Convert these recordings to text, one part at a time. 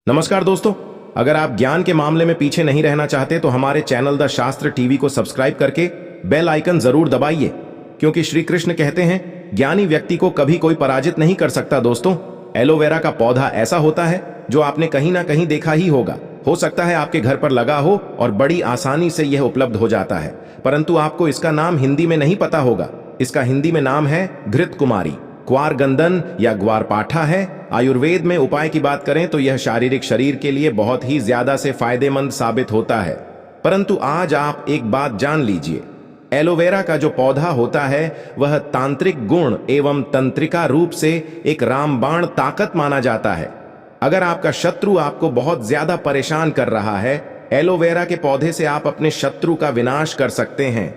नमस्कार दोस्तों, अगर आप ज्ञान के मामले में पीछे नहीं रहना चाहते तो हमारे चैनल द शास्त्र टीवी को सब्सक्राइब करके बेल आइकन जरूर दबाइए, क्योंकि श्री कृष्ण कहते हैं ज्ञानी व्यक्ति को कभी कोई पराजित नहीं कर सकता। दोस्तों, एलोवेरा का पौधा ऐसा होता है जो आपने कहीं ना कहीं देखा ही होगा। हो सकता है आपके घर पर लगा हो और बड़ी आसानी से यह उपलब्ध हो जाता है, परंतु आपको इसका नाम हिंदी में नहीं पता होगा। इसका हिंदी में नाम है घृत कुमारी, ग्वारगंदन या ग्वारपाठा है। आयुर्वेद में उपाय की बात करें तो यह शारीरिक शरीर के लिए बहुत ही ज्यादा से फायदेमंद साबित होता है। परंतु आज आप एक बात जान लीजिए, एलोवेरा का जो पौधा होता है वह तांत्रिक गुण एवं तंत्रिका रूप से एक रामबाण ताकत माना जाता है। अगर आपका शत्रु आपको बहुत ज्यादा परेशान कर रहा है, एलोवेरा के पौधे से आप अपने शत्रु का विनाश कर सकते हैं।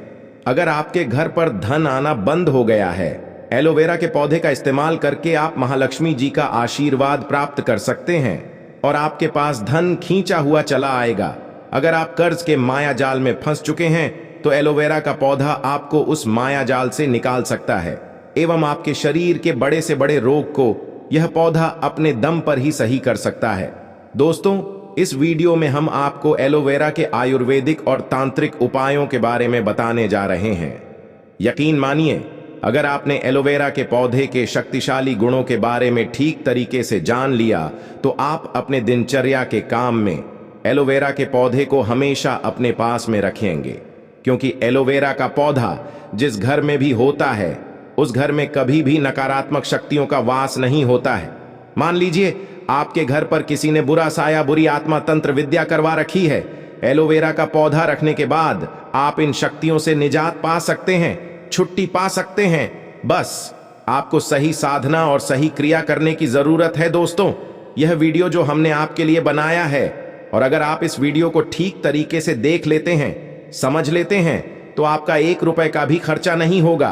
अगर आपके घर पर धन आना बंद हो गया है, एलोवेरा के पौधे का इस्तेमाल करके आप महालक्ष्मी जी का आशीर्वाद प्राप्त कर सकते हैं और आपके पास धन खींचा हुआ चला आएगा। अगर आप कर्ज के माया जाल में फंस चुके हैं तो एलोवेरा का पौधा आपको उस माया जाल से निकाल सकता है एवं आपके शरीर के बड़े से बड़े रोग को यह पौधा अपने दम पर ही सही कर सकता है। दोस्तों, इस वीडियो में हम आपको एलोवेरा के आयुर्वेदिक और तांत्रिक उपायों के बारे में बताने जा रहे हैं। यकीन मानिए, अगर आपने एलोवेरा के पौधे के शक्तिशाली गुणों के बारे में ठीक तरीके से जान लिया तो आप अपने दिनचर्या के काम में एलोवेरा के पौधे को हमेशा अपने पास में रखेंगे, क्योंकि एलोवेरा का पौधा जिस घर में भी होता है उस घर में कभी भी नकारात्मक शक्तियों का वास नहीं होता है। मान लीजिए आपके घर पर किसी ने बुरा साया, बुरी आत्मा, तंत्र विद्या करवा रखी है, एलोवेरा का पौधा रखने के बाद आप इन शक्तियों से निजात पा सकते हैं, छुट्टी पा सकते हैं। बस आपको सही साधना और सही क्रिया करने की जरूरत है। दोस्तों, यह वीडियो जो हमने आपके लिए बनाया है, और अगर आप इस वीडियो को ठीक तरीके से देख लेते हैं, समझ लेते हैं, तो आपका 1 रुपए का भी खर्चा नहीं होगा,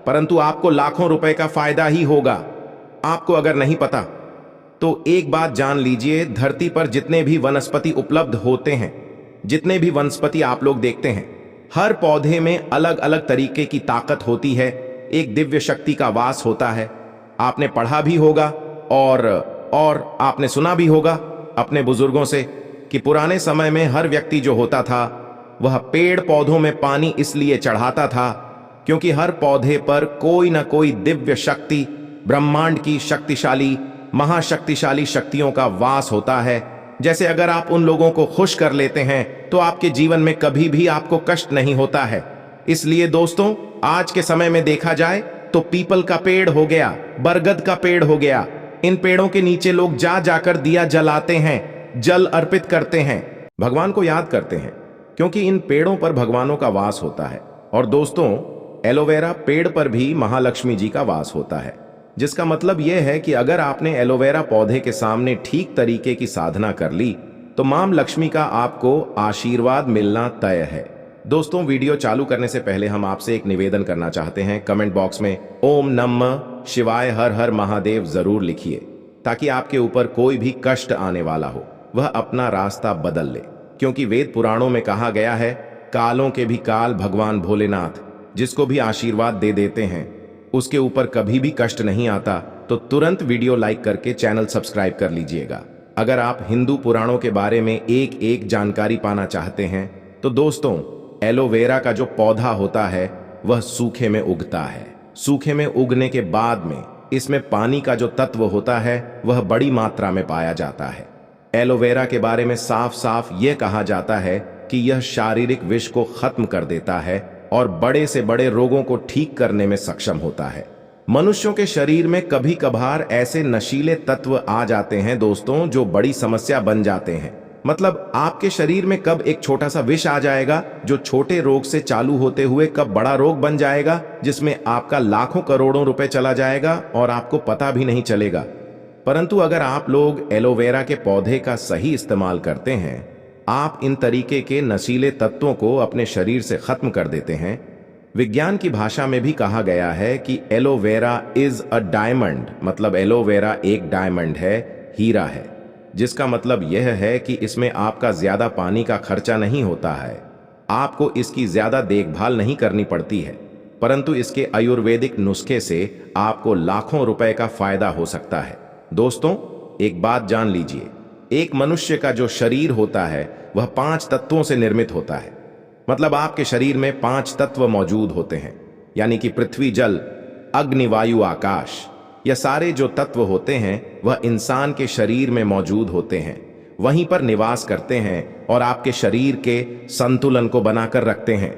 परंतु आपको लाखों रुपए का फायदा ही होगा। आपको अगर नहीं पता तो एक बात जान लीजिए, धरती पर जितने भी वनस्पति उपलब्ध होते हैं, जितने भी वनस्पति आप लोग देखते हैं, हर पौधे में अलग अलग तरीके की ताकत होती है, एक दिव्य शक्ति का वास होता है। आपने पढ़ा भी होगा और आपने सुना भी होगा अपने बुजुर्गों से कि पुराने समय में हर व्यक्ति जो होता था वह पेड़ पौधों में पानी इसलिए चढ़ाता था क्योंकि हर पौधे पर कोई ना कोई दिव्य शक्ति, ब्रह्मांड की शक्तिशाली, महाशक्तिशाली शक्तियों का वास होता है। जैसे अगर आप उन लोगों को खुश कर लेते हैं तो आपके जीवन में कभी भी आपको कष्ट नहीं होता है। इसलिए दोस्तों, आज के समय में देखा जाए तो पीपल का पेड़ हो गया, बरगद का पेड़ हो गया, इन पेड़ों के नीचे लोग जा जाकर दिया जलाते हैं, जल अर्पित करते हैं, भगवान को याद करते हैं, क्योंकि इन पेड़ों पर भगवानों का वास होता है। और दोस्तों, एलोवेरा पेड़ पर भी महालक्ष्मी जी का वास होता है, जिसका मतलब यह है कि अगर आपने एलोवेरा पौधे के सामने ठीक तरीके की साधना कर ली तो मां लक्ष्मी का आपको आशीर्वाद मिलना तय है। दोस्तों, वीडियो चालू करने से पहले हम आपसे एक निवेदन करना चाहते हैं। कमेंट बॉक्स में ओम नमः शिवाय हर हर महादेव जरूर लिखिए, ताकि आपके ऊपर कोई भी कष्ट आने वाला हो वह अपना रास्ता बदल ले, क्योंकि वेद पुराणों में कहा गया है, कालों के भी काल भगवान भोलेनाथ जिसको भी आशीर्वाद दे देते हैं उसके ऊपर कभी भी कष्ट नहीं आता। तो तुरंत वीडियो लाइक करके चैनल सब्सक्राइब कर लीजिएगा। अगर आप हिंदू पुराणों के बारे में एक एक जानकारी पाना चाहते हैं तो दोस्तों, एलोवेरा का जो पौधा होता है वह सूखे में उगता है। सूखे में उगने के बाद में इसमें पानी का जो तत्व होता है वह बड़ी मात्रा में पाया जाता है। एलोवेरा के बारे में साफ साफ यह कहा जाता है कि यह शारीरिक विष को खत्म कर देता है और बड़े से बड़े रोगों को ठीक करने में सक्षम होता है। मनुष्यों के शरीर में कभी कभार ऐसे नशीले तत्व आ जाते हैं दोस्तों, जो बड़ी समस्या बन जाते हैं। मतलब आपके शरीर में कब एक छोटा सा विष आ जाएगा जो छोटे रोग से चालू होते हुए कब बड़ा रोग बन जाएगा, जिसमें आपका लाखों करोड़ों रुपए चला जाएगा और आपको पता भी नहीं चलेगा। परंतु अगर आप लोग एलोवेरा के पौधे का सही इस्तेमाल करते हैं, आप इन तरीके के नशीले तत्वों को अपने शरीर से खत्म कर देते हैं। विज्ञान की भाषा में भी कहा गया है कि एलोवेरा इज अ डायमंड, मतलब एलोवेरा एक डायमंड है, हीरा है, जिसका मतलब यह है कि इसमें आपका ज्यादा पानी का खर्चा नहीं होता है, आपको इसकी ज्यादा देखभाल नहीं करनी पड़ती है, परंतु इसके आयुर्वेदिक नुस्खे से आपको लाखों रुपए का फायदा हो सकता है। दोस्तों, एक बात जान लीजिए, एक मनुष्य का जो शरीर होता है वह 5 तत्वों से निर्मित होता है। मतलब आपके शरीर में 5 तत्व मौजूद होते हैं, यानी कि पृथ्वी, जल, अग्नि, वायु, आकाश। यह सारे जो तत्व होते हैं वह इंसान के शरीर में मौजूद होते हैं, वहीं पर निवास करते हैं और आपके शरीर के संतुलन को बनाकर रखते हैं।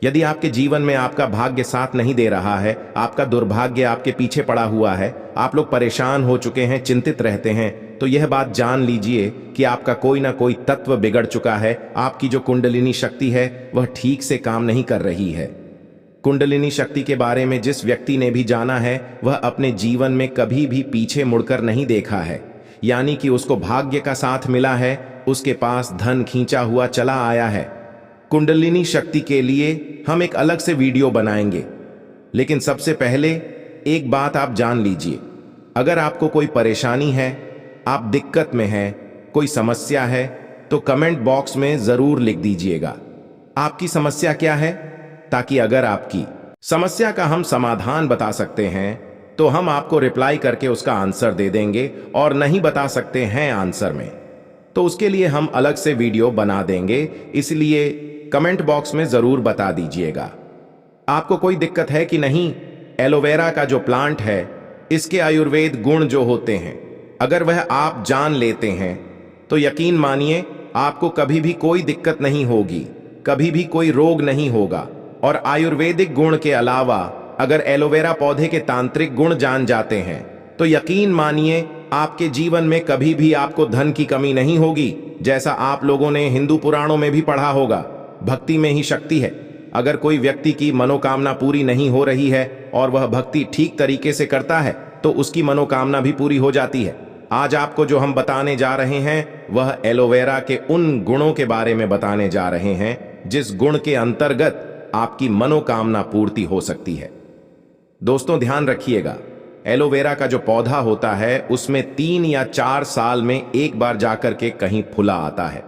यदि आपके जीवन में आपका भाग्य साथ नहीं दे रहा है, आपका दुर्भाग्य आपके पीछे पड़ा हुआ है, आप लोग परेशान हो चुके हैं, चिंतित रहते हैं, तो यह बात जान लीजिए कि आपका कोई ना कोई तत्व बिगड़ चुका है। आपकी जो कुंडलिनी शक्ति है वह ठीक से काम नहीं कर रही है। कुंडलिनी शक्ति के बारे में जिस व्यक्ति ने भी जाना है वह अपने जीवन में कभी भी पीछे मुड़कर नहीं देखा है, यानी कि उसको भाग्य का साथ मिला है, उसके पास धन खींचा हुआ चला आया है। कुंडलिनी शक्ति के लिए हम एक अलग से वीडियो बनाएंगे, लेकिन सबसे पहले एक बात आप जान लीजिए। अगर आपको कोई परेशानी है, आप दिक्कत में हैं, कोई समस्या है, तो कमेंट बॉक्स में जरूर लिख दीजिएगा आपकी समस्या क्या है, ताकि अगर आपकी समस्या का हम समाधान बता सकते हैं तो हम आपको रिप्लाई करके उसका आंसर दे देंगे, और नहीं बता सकते हैं आंसर में तो उसके लिए हम अलग से वीडियो बना देंगे। इसलिए कमेंट बॉक्स में जरूर बता दीजिएगा आपको कोई दिक्कत है कि नहीं। एलोवेरा का जो प्लांट है, इसके आयुर्वेद गुण जो होते हैं, अगर वह आप जान लेते हैं तो यकीन मानिए आपको कभी भी कोई दिक्कत नहीं होगी, कभी भी कोई रोग नहीं होगा। और आयुर्वेदिक गुण के अलावा अगर एलोवेरा पौधे के तांत्रिक गुण जान जाते हैं तो यकीन मानिए आपके जीवन में कभी भी आपको धन की कमी नहीं होगी। जैसा आप लोगों ने हिंदू पुराणों में भी पढ़ा होगा, भक्ति में ही शक्ति है। अगर कोई व्यक्ति की मनोकामना पूरी नहीं हो रही है और वह भक्ति ठीक तरीके से करता है तो उसकी मनोकामना भी पूरी हो जाती है। आज आपको जो हम बताने जा रहे हैं वह एलोवेरा के उन गुणों के बारे में बताने जा रहे हैं जिस गुण के अंतर्गत आपकी मनोकामना पूर्ति हो सकती है। दोस्तों ध्यान रखिएगा, एलोवेरा का जो पौधा होता है उसमें 3 या 4 साल में एक बार जाकर के कहीं फूला आता है।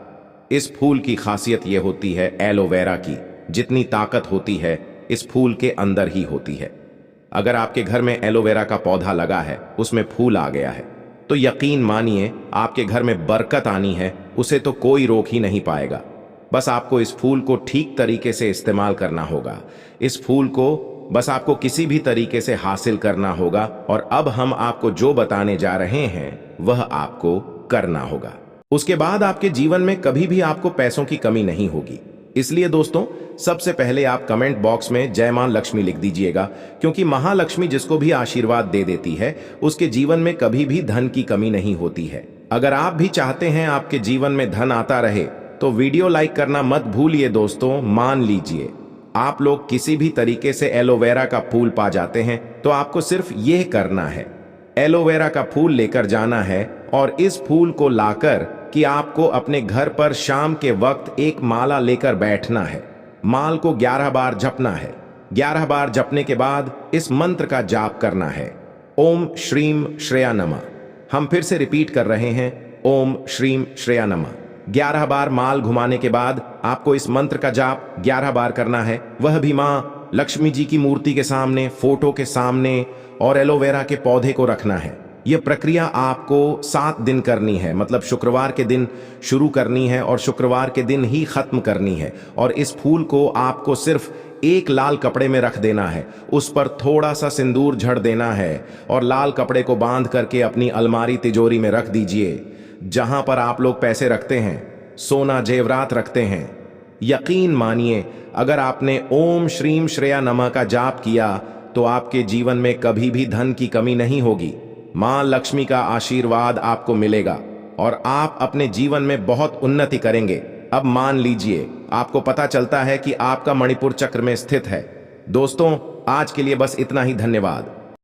इस फूल की खासियत यह होती है एलोवेरा की, जितनी ताकत होती है इस फूल के अंदर ही होती है। अगर आपके घर में एलोवेरा का पौधा लगा है, उसमें फूल आ गया है, तो यकीन मानिए आपके घर में बरकत आनी है, उसे तो कोई रोक ही नहीं पाएगा। बस आपको इस फूल को ठीक तरीके से इस्तेमाल करना होगा। इस फूल को बस आपको किसी भी तरीके से हासिल करना होगा, और अब हम आपको जो बताने जा रहे हैं वह आपको करना होगा। उसके बाद आपके जीवन में कभी भी आपको पैसों की कमी नहीं होगी। इसलिए दोस्तों सबसे पहले आप कमेंट बॉक्स में जय मां लक्ष्मी लिख दीजिएगा, क्योंकि महालक्ष्मी जिसको भी आशीर्वाद दे देती है उसके जीवन में कभी भी धन की कमी नहीं होती है। अगर आप भी चाहते हैं आपके जीवन में धन आता रहे तो वीडियो लाइक करना मत भूलिए। दोस्तों मान लीजिए आप लोग किसी भी तरीके से एलोवेरा का फूल पा जाते हैं तो आपको सिर्फ यह करना है, एलोवेरा का फूल लेकर जाना है और इस फूल को लाकर कि आपको अपने घर पर शाम के वक्त एक माला लेकर बैठना है। माल को 11 बार जपना है। 11 बार जपने के बाद इस मंत्र का जाप करना है, ओम श्रीम श्रेया नमः। हम फिर से रिपीट कर रहे हैं, ओम श्रीम श्रेया नमः। 11 बार माल घुमाने के बाद आपको इस मंत्र का जाप 11 बार करना है, वह भी मां लक्ष्मी जी की मूर्ति के सामने, फोटो के सामने, और एलोवेरा के पौधे को रखना है। यह प्रक्रिया आपको 7 दिन करनी है, मतलब शुक्रवार के दिन शुरू करनी है और शुक्रवार के दिन ही खत्म करनी है। और इस फूल को आपको सिर्फ एक लाल कपड़े में रख देना है, उस पर थोड़ा सा सिंदूर झड़ देना है और लाल कपड़े को बांध करके अपनी अलमारी तिजोरी में रख दीजिए, जहां पर आप लोग पैसे रखते हैं, सोना जेवरात रखते हैं। यकीन मानिए अगर आपने ओम श्रीम श्रेया नमः का जाप किया तो आपके जीवन में कभी भी धन की कमी नहीं होगी। मां लक्ष्मी का आशीर्वाद आपको मिलेगा और आप अपने जीवन में बहुत उन्नति करेंगे। अब मान लीजिए आपको पता चलता है कि आपका मणिपुर चक्र में स्थित है। दोस्तों आज के लिए बस इतना ही, धन्यवाद।